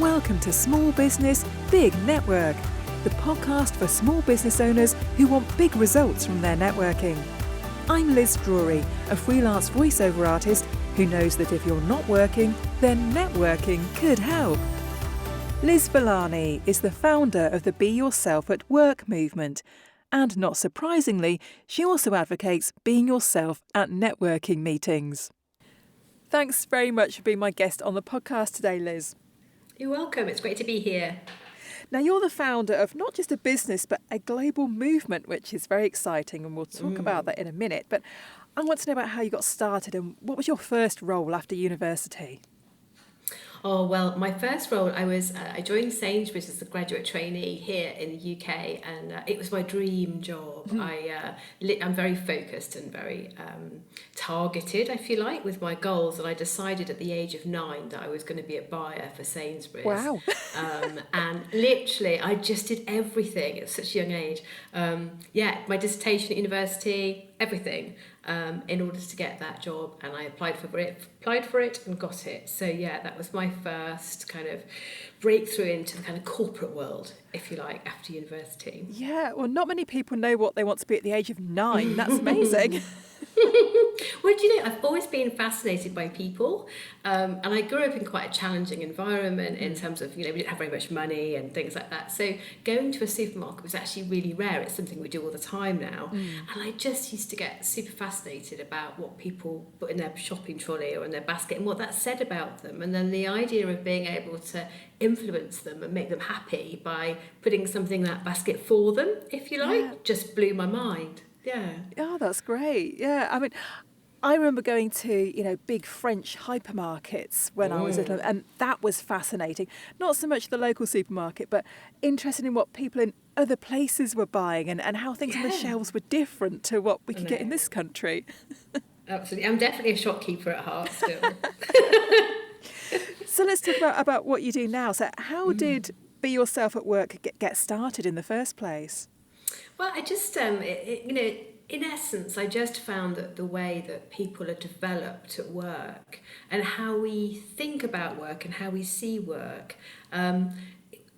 Welcome to Small Business, Big Network, the podcast for small business owners who want big results from their networking. I'm Liz Drury, a freelance voiceover artist who knows that if you're not working, then networking could help. Liz Villani is the founder of the Be Yourself at Work movement. And not surprisingly, she also advocates being yourself at networking meetings. Thanks very much for being my guest on the podcast today, Liz. You're welcome. It's great to be here. Now, you're the founder of not just a business, but a global movement, which is very exciting, and we'll talk about that in a minute. But I want to know about how you got started and what was your first role after university? Oh, well, my first role, I joined Sainsbury's as a graduate trainee here in the UK, and it was my dream job. I'm very focused and very targeted, I feel like, with my goals, and I decided at the age of 9 that I was going to be a buyer for Sainsbury's. Wow. And literally, I just did everything at such a young age. My dissertation at university, everything. In order to get that job, and I applied for it and got it. So yeah, that was my first kind of breakthrough into the kind of corporate world, if you like, after university. Yeah, well, not many people know what they want to be at the age of 9. That's amazing. Well, do you know, I've always been fascinated by people, and I grew up in quite a challenging environment in terms of, we didn't have very much money and things like that. So going to a supermarket was actually really rare. It's something we do all the time now. And I just used to get super fascinated about what people put in their shopping trolley or in their basket and what that said about them. And then the idea of being able to influence them and make them happy by putting something in that basket for them, if you like, just blew my mind. Yeah. Oh, that's great. Yeah, I mean, I remember going to, big French hypermarkets when I was little, and that was fascinating. Not so much the local supermarket, but interested in what people in other places were buying and how things on the shelves were different to what we could get in this country. Absolutely. I'm definitely a shopkeeper at heart still. So let's talk about what you do now. So how did Be Yourself at Work get started in the first place? Well, I just, in essence, I just found that the way that people are developed at work and how we think about work and how we see work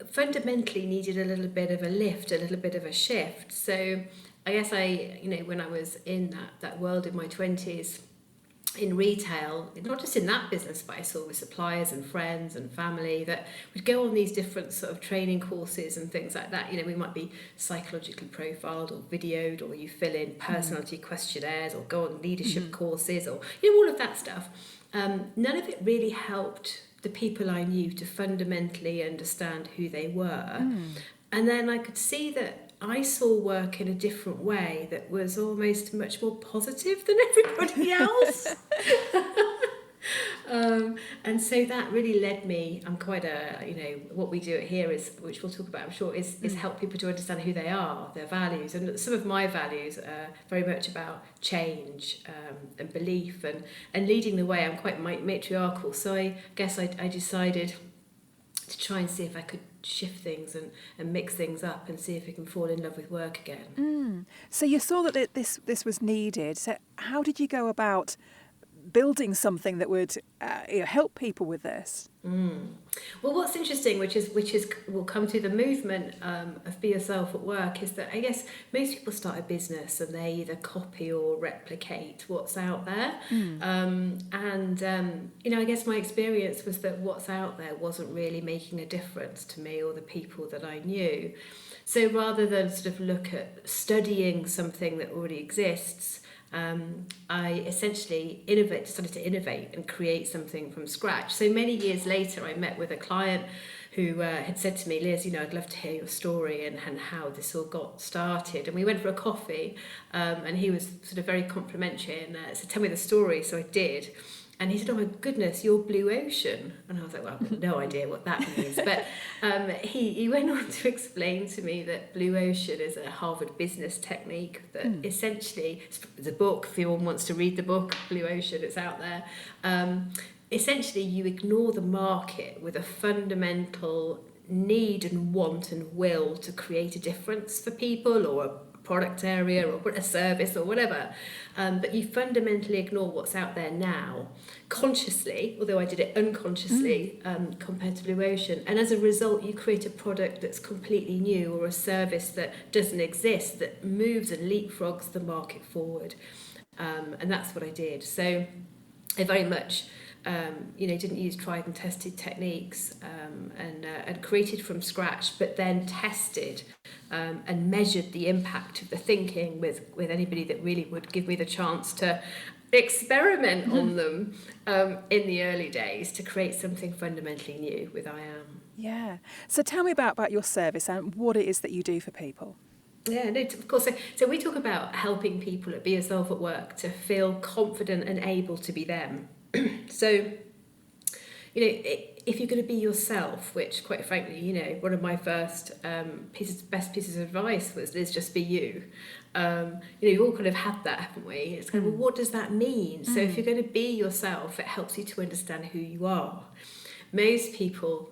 fundamentally needed a little bit of a lift, a little bit of a shift. So I guess when I was in that world in my 20s, in retail, not just in that business, but I saw with suppliers and friends and family that would go on these different sort of training courses and things like that. We might be psychologically profiled or videoed, or you fill in personality questionnaires or go on leadership courses or, all of that stuff. None of it really helped the people I knew to fundamentally understand who they were. And then I could see that I saw work in a different way that was almost much more positive than everybody else. And so that really led me, I'm quite what we do here is, which we'll talk about I'm sure, is help people to understand who they are, their values. And some of my values are very much about change and belief and leading the way. I'm quite matriarchal, so I guess I decided to try and see if I could shift things and mix things up and see if we can fall in love with work again. So you saw that this was needed. So how did you go about building something that would help people with this? Well, what's interesting, which is will come to the movement of Be Yourself at Work, is that I guess most people start a business and they either copy or replicate what's out there. I guess my experience was that what's out there wasn't really making a difference to me or the people that I knew. So rather than sort of look at studying something that already exists, I essentially started to innovate and create something from scratch. So many years later, I met with a client who had said to me, Liz, I'd love to hear your story and how this all got started. And we went for a coffee, and he was sort of very complimentary and said, tell me the story. So I did. And he said, oh my goodness, you're blue ocean. And I was like, well, I've no idea what that means. But he went on to explain to me that blue ocean is a Harvard business technique that essentially, it's a book, if anyone wants to read the book, Blue Ocean, it's out there. Essentially, you ignore the market with a fundamental need and want and will to create a difference for people or product area or a service or whatever, but you fundamentally ignore what's out there now, consciously, although I did it unconsciously, compared to Blue Ocean. And as a result, you create a product that's completely new, or a service that doesn't exist, that moves and leapfrogs the market forward. And that's what I did. So I very much didn't use tried and tested techniques, and created from scratch, but then tested and measured the impact of the thinking with anybody that really would give me the chance to experiment on them in the early days, to create something fundamentally new with I Am. Yeah. So tell me about your service and what it is that you do for people. Yeah, no, of course. So we talk about helping people at Be Yourself at Work to feel confident and able to be them. So, if you're going to be yourself, which quite frankly, one of my first best pieces of advice was, Liz, just be you. We've all kind of had that, haven't we? It's kind of, well, what does that mean? So if you're going to be yourself, it helps you to understand who you are. Most people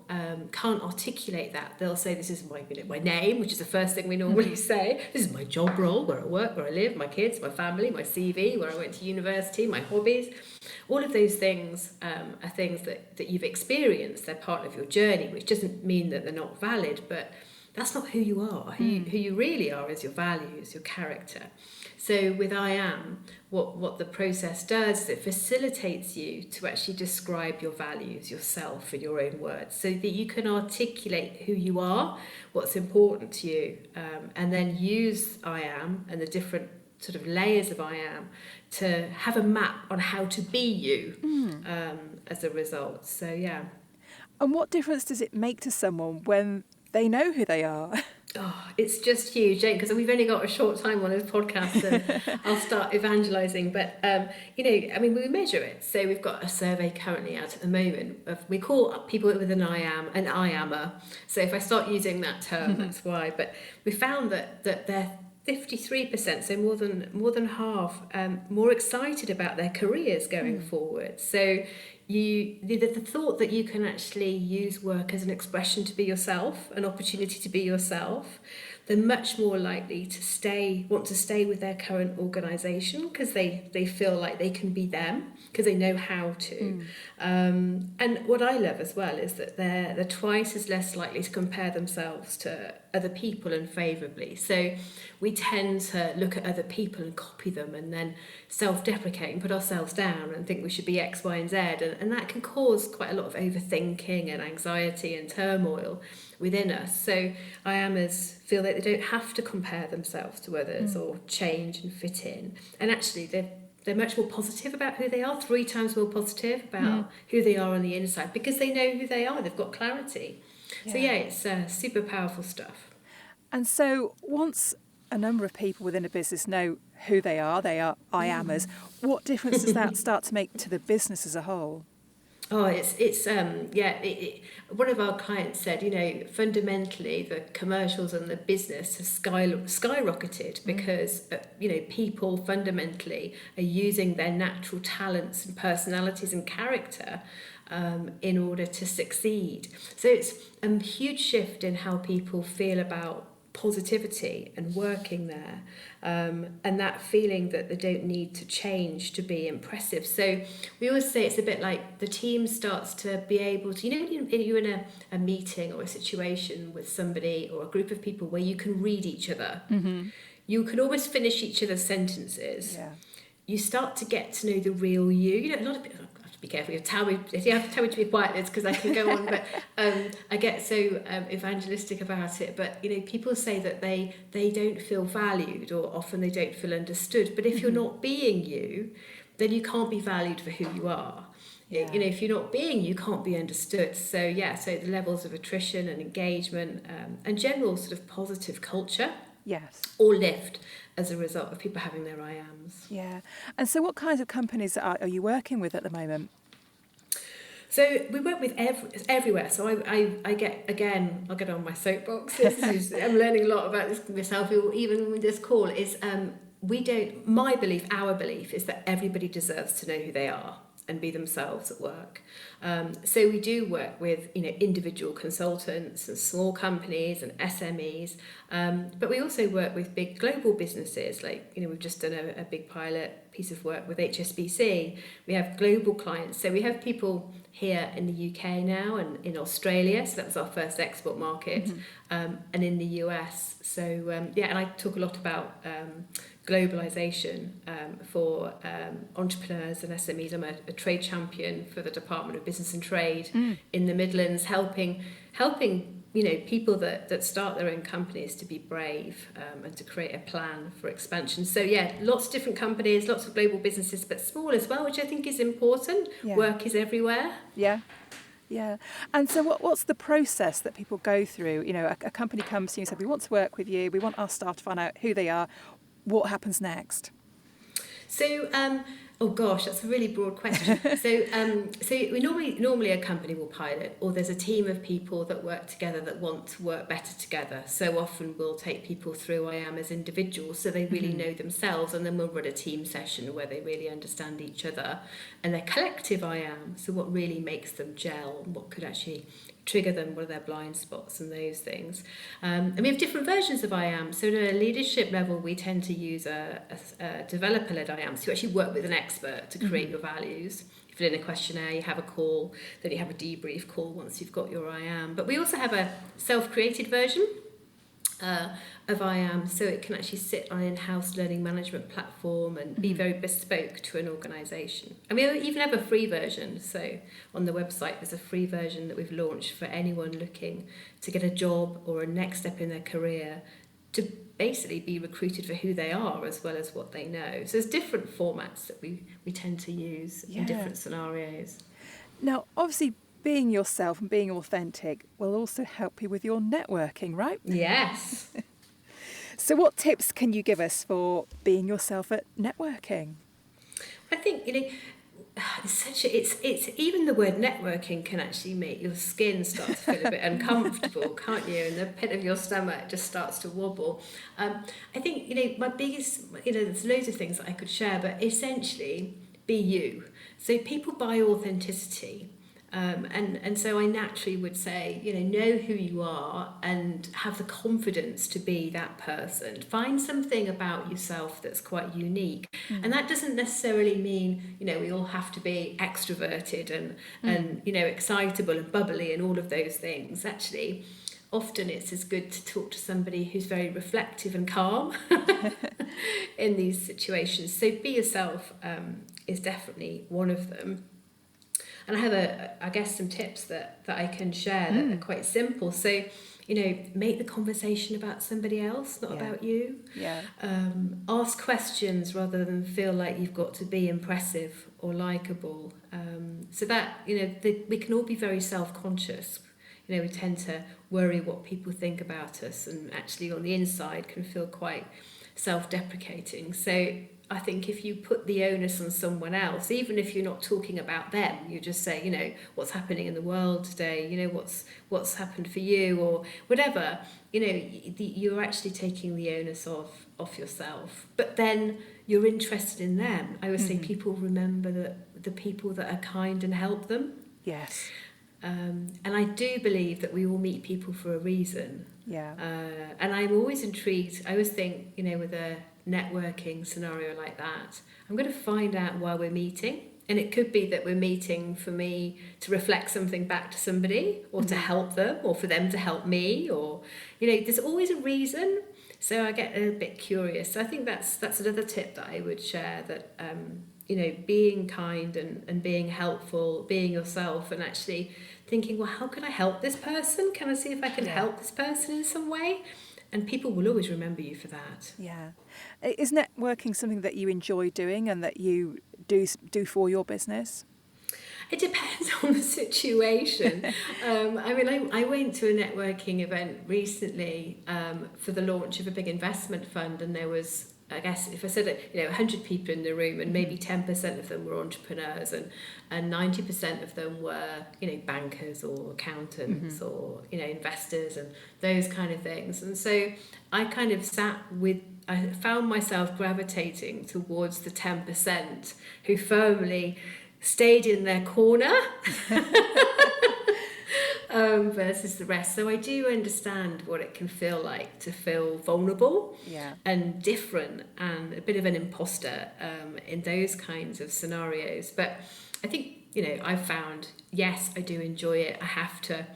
can't articulate that. They'll say, this is my name, which is the first thing we normally say. This is my job role, where I work, where I live, my kids, my family, my CV, where I went to university, my hobbies. All of those things are things that you've experienced. They're part of your journey, which doesn't mean that they're not valid, but that's not who you are. Who you really are is your values, your character. So with I Am, what the process does is it facilitates you to actually describe your values, yourself, in your own words, so that you can articulate who you are, what's important to you, and then use I Am and the different sort of layers of I Am to have a map on how to be you as a result. So, yeah. And what difference does it make to someone when they know who they are? Oh, it's just huge, Jane, because we've only got a short time on this podcast and I'll start evangelising. But, we measure it. So we've got a survey currently out at the moment. We call people with an I Am an I Ammer. So if I start using that term, that's why. But we found that they're 53%, so more than half, more excited about their careers going forward. So the thought that you can actually use work as an expression to be yourself, an opportunity to be yourself, they're much more likely to want to stay with their current organisation because they feel like they can be them, because they know how to. And what I love as well is that they're twice as less likely to compare themselves to other people unfavourably. So we tend to look at other people and copy them, and then self-deprecate and put ourselves down and think we should be X, Y, and Z, and that can cause quite a lot of overthinking and anxiety and turmoil within us. So I Amers feel that they don't have to compare themselves to others or change and fit in, and actually they're much more positive about who they are, 3 times more positive about who they are on the inside, because they know who they are, they've got clarity. So it's super powerful stuff. And so once a number of people within a business know who they are I Amers, what difference does that start to make to the business as a whole? Oh, one of our clients said, fundamentally the commercials and the business have skyrocketed because, people fundamentally are using their natural talents and personalities and character in order to succeed. So it's a huge shift in how people feel about positivity and working there, and that feeling that they don't need to change to be impressive. So we always say it's a bit like the team starts to be able to, you're in a meeting or a situation with somebody or a group of people where you can read each other. You can almost finish each other's sentences. You start to get to know the real you. A lot of people, be careful, if you have to tell me to be quiet, it's because I can go on, but I get so evangelistic about it. But people say that they don't feel valued, or often they don't feel understood. But if you're not being you, then you can't be valued for who you are. If you're not being you, can't be understood. So so the levels of attrition and engagement and general sort of positive culture all lift as a result of people having their I Ams. And so what kinds of companies are you working with at the moment? So we work with everywhere. So I get, again, I'll get on my soapbox. I'm learning a lot about this myself, even with this call, is our belief is that everybody deserves to know who they are. and be themselves at work. So we do work with individual consultants and small companies and SMEs, but we also work with big global businesses. Like we've just done a big pilot piece of work with HSBC. We have global clients, so we have people here in the UK now and in Australia, so that was our first export market, and in the US. So and I talk a lot about globalization for entrepreneurs and SMEs. I'm a trade champion for the Department of Business and Trade in the Midlands, helping people that start their own companies to be brave and to create a plan for expansion. So lots of different companies, lots of global businesses, but small as well, which I think is important. Work is everywhere. Yeah. And so what's the process that people go through? A company comes to you and says, we want to work with you, we want our staff to find out who they are. What happens next? So, oh gosh, that's a really broad question. So we normally a company will pilot, or there's a team of people that work together that want to work better together. So often we'll take people through I Am as individuals, so they really know themselves, and then we'll run a team session where they really understand each other and their collective I Am. So what really makes them gel, and what could actually trigger them, what are their blind spots and those things. And we have different versions of I Am. So at a leadership level, we tend to use a developer-led I Am. So you actually work with an expert to create your values. You fill in a questionnaire, you have a call, then you have a debrief call once you've got your I Am. But we also have a self-created version of I Am, so it can actually sit on an in-house learning management platform and be very bespoke to an organisation. And we even have a free version, so on the website there's a free version that we've launched for anyone looking to get a job or a next step in their career, to basically be recruited for who they are as well as what they know. So there's different formats that we tend to use in different scenarios. Now, obviously, being yourself and being authentic will also help you with your networking, right? Yes. So what tips can you give us for being yourself at networking? I think, it's even the word networking can actually make your skin start to feel a bit uncomfortable, can't you? And the pit of your stomach just starts to wobble. I think, my biggest, there's loads of things that I could share, but essentially be you. So people buy authenticity. And so I naturally would say, know who you are and have the confidence to be that person. Find something about yourself that's quite unique. And that doesn't necessarily mean, we all have to be extroverted and excitable and bubbly and all of those things. Actually, often it's as good to talk to somebody who's very reflective and calm in these situations. So be yourself is definitely one of them. And I have some tips that I can share that are quite simple. So, make the conversation about somebody else, not about you. Ask questions rather than feel like you've got to be impressive or likeable. So that, we can all be very self-conscious. We tend to worry what people think about us, and actually on the inside can feel quite self-deprecating. So I think if you put the onus on someone else, even if you're not talking about them, you just say, what's happening in the world today, what's happened for you or whatever, you're actually taking the onus off yourself. But then you're interested in them. I always say people remember the people that are kind and help them. Yes. And I do believe that we all meet people for a reason. Yeah. And I'm always intrigued. I always think, with a networking scenario like that, I'm going to find out why we're meeting. And it could be that we're meeting for me to reflect something back to somebody, or to help them, or for them to help me, or, there's always a reason. So I get a bit curious. So I think that's another tip that I would share, that, being kind and being helpful, being yourself, and actually thinking, well, how can I help this person? Can I see if I can help this person in some way? And people will always remember you for that. Yeah. Is networking something that you enjoy doing and that you do for your business? It depends on the situation. I went to a networking event recently for the launch of a big investment fund, and there was, I guess, if I said it, 100 people in the room, and maybe 10% of them were entrepreneurs, and 90% of them were, bankers or accountants or, investors and those kind of things. And so I kind of I found myself gravitating towards the 10% who firmly stayed in their corner versus the rest. So I do understand what it can feel like to feel vulnerable and different and a bit of an imposter in those kinds of scenarios. But I think, I've found, yes, I do enjoy it. I have to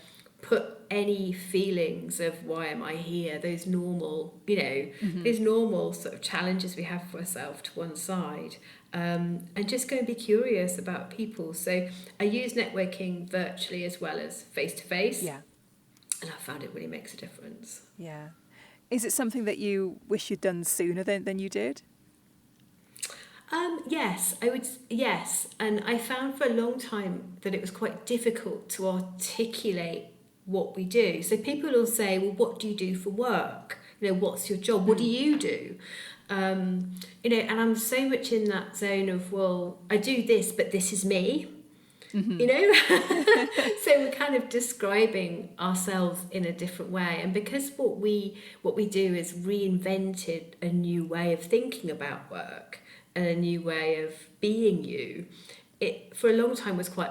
put any feelings of why am I here, those normal, those normal sort of challenges we have for ourselves to one side, and just go and be curious about people. So I use networking virtually as well as face-to-face. Yeah. And I found it really makes a difference. Yeah. Is it something that you wish you'd done sooner than you did? Yes. And I found for a long time that it was quite difficult to articulate what we do. So people will say, well, what do you do for work? What's your job? What do you do? And I'm so much in that zone of, well, I do this, but this is me. So we're kind of describing ourselves in a different way. And because what we do is reinvented a new way of thinking about work and a new way of being you, it for a long time was quite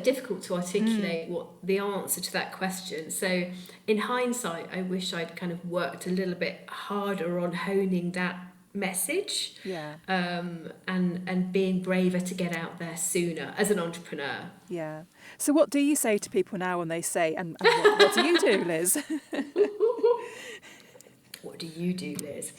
difficult to articulate what the answer to that question. So in hindsight, I wish I'd kind of worked a little bit harder on honing that message, and being braver to get out there sooner as an entrepreneur. Yeah. So what do you say to people now when they say, and what do you do, Liz? What do you do, Liz?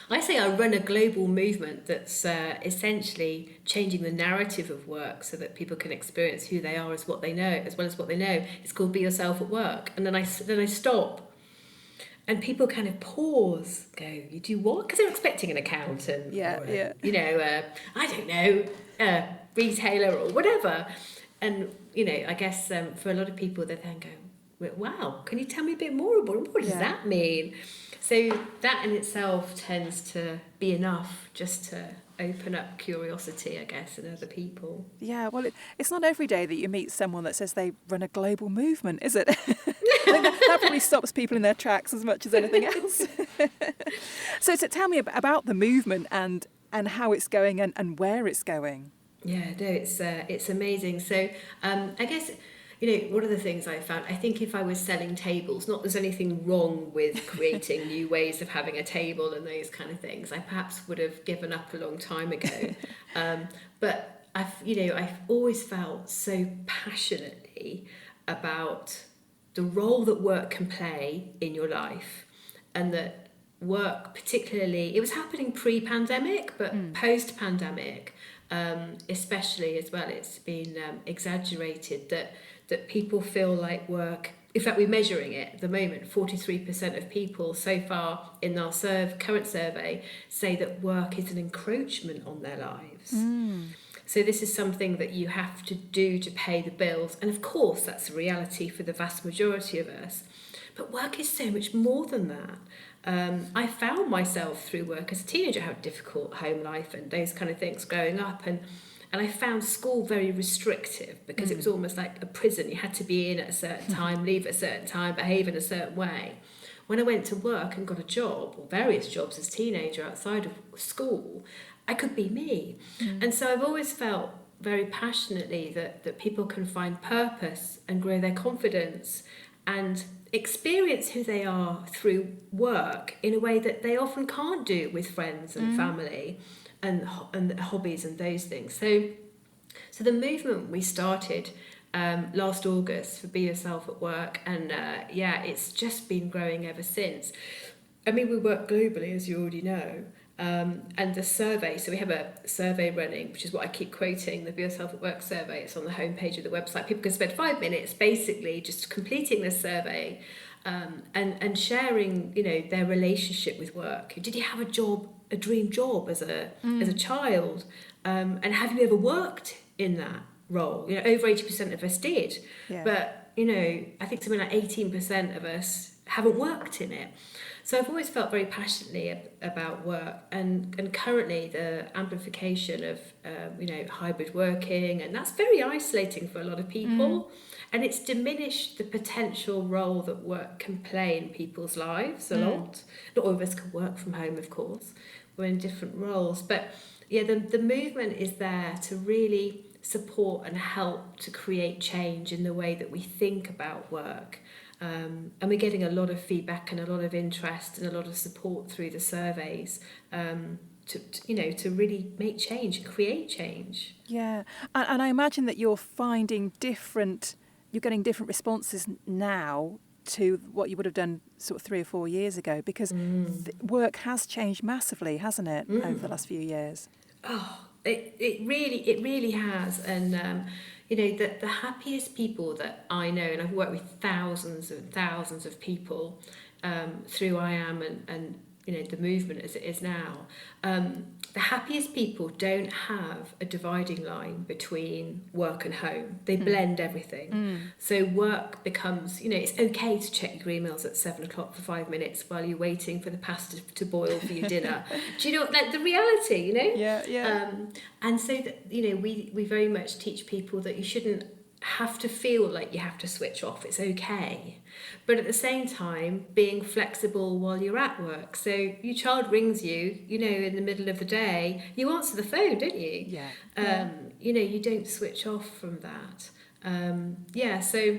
I say I run a global movement that's essentially changing the narrative of work so that people can experience who they are as well as what they know. It's called Be Yourself at Work. And then I stop. And people kind of pause, go, you do what? Because they're expecting an accountant, I don't know, retailer or whatever. And, I guess for a lot of people, they then go, wow, can you tell me a bit more about it? What does that mean? So that in itself tends to be enough just to open up curiosity, I guess, in other people. Yeah, well, it's not every day that you meet someone that says they run a global movement, is it? I think that probably stops people in their tracks as much as anything else. So tell me about the movement and how it's going and where it's going. Yeah, no, it's amazing. So I guess, one of the things I found, I think if I was selling tables, not there's anything wrong with creating new ways of having a table and those kind of things, I perhaps would have given up a long time ago. But I've always felt so passionately about the role that work can play in your life, and that work particularly, it was happening pre-pandemic, but post-pandemic, especially as well, it's been exaggerated that people feel like work, in fact we're measuring it at the moment, 43% of people so far in our current survey say that work is an encroachment on their lives. So this is something that you have to do to pay the bills, and of course that's a reality for the vast majority of us, but work is so much more than that. I found myself through work as a teenager, had a difficult home life and those kind of things growing up, and I found school very restrictive because it was almost like a prison. You had to be in at a certain time, leave at a certain time, behave in a certain way. When I went to work and got a job, or various jobs as a teenager outside of school, I could be me. And so I've always felt very passionately that people can find purpose and grow their confidence and experience who they are through work in a way that they often can't do with friends and family and hobbies and those things. So the movement we started last August for Be Yourself at Work, and it's just been growing ever since. I mean, we work globally, as you already know, and the survey, so we have a survey running, which is what I keep quoting, the Be Yourself at Work survey. It's on the homepage of the website. People can spend 5 minutes basically just completing this survey and sharing, their relationship with work. Did you have a dream job as a child? And have you ever worked in that role? Over 80% of us did. Yeah. But, I think something like 18% of us haven't worked in it. So I've always felt very passionately about work, and currently the amplification of hybrid working, and that's very isolating for a lot of people, and it's diminished the potential role that work can play in people's lives a lot. Not all of us can work from home, of course. We're in different roles, but the movement is there to really support and help to create change in the way that we think about work. And we're getting a lot of feedback and a lot of interest and a lot of support through the surveys to really make change and create change. Yeah, and I imagine that you're getting different responses now to what you would have done sort of 3 or 4 years ago, because work has changed massively, hasn't it, over the last few years? Oh, it really has. And the happiest people that I know, and I've worked with thousands and thousands of people through I Am and the movement as it is now, the happiest people don't have a dividing line between work and home. They blend everything. So work becomes, it's okay to check your emails at 7 o'clock for 5 minutes while you're waiting for the pasta to boil for your dinner. Do you know, like the reality, Yeah. And so that, we very much teach people that you shouldn't have to feel like you have to switch off. It's okay. But at the same time, being flexible while you're at work. So your child rings you, in the middle of the day, you answer the phone, don't you? Yeah. You don't switch off from that. So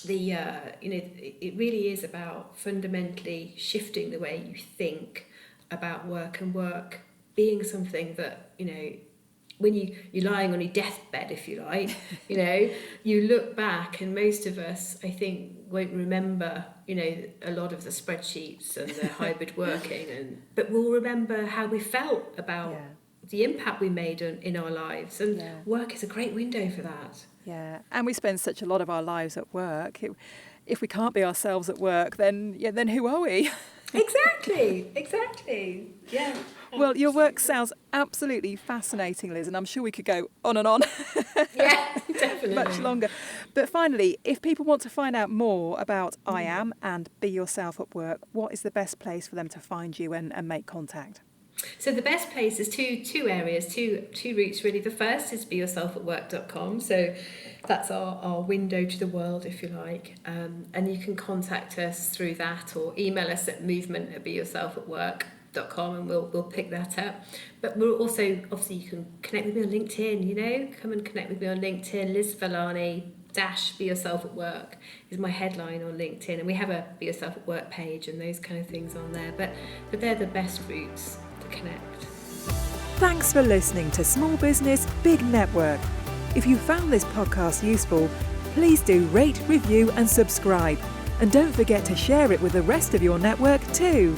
it really is about fundamentally shifting the way you think about work, and work being something that, when you're lying on your deathbed, if you like, you look back, and most of us, I think, won't remember, a lot of the spreadsheets and the hybrid working, but we'll remember how we felt about the impact we made in our lives. And work is a great window for that. Yeah, and we spend such a lot of our lives at work. If we can't be ourselves at work, then who are we? Exactly. Yeah. Well, your work sounds absolutely fascinating, Liz, and I'm sure we could go on and on. Yeah, definitely. Much longer. But finally, if people want to find out more about I Am and Be Yourself at Work, what is the best place for them to find you and make contact? So the best place is two areas, two routes really. The first is beyourselfatwork.com. So that's our window to the world, if you like. And you can contact us through that, or email us at movement@beyourselfatwork.com, and we'll pick that up. But we're also, obviously, you can connect with me on LinkedIn, come and connect with me on LinkedIn. Liz Villani Be Yourself at Work is my headline on LinkedIn, and we have a Be Yourself at Work page and those kind of things on there. But they're the best routes to connect. Thanks for listening to Small Business Big Network. If you found this podcast useful, please do rate, review and subscribe. And don't forget to share it with the rest of your network too.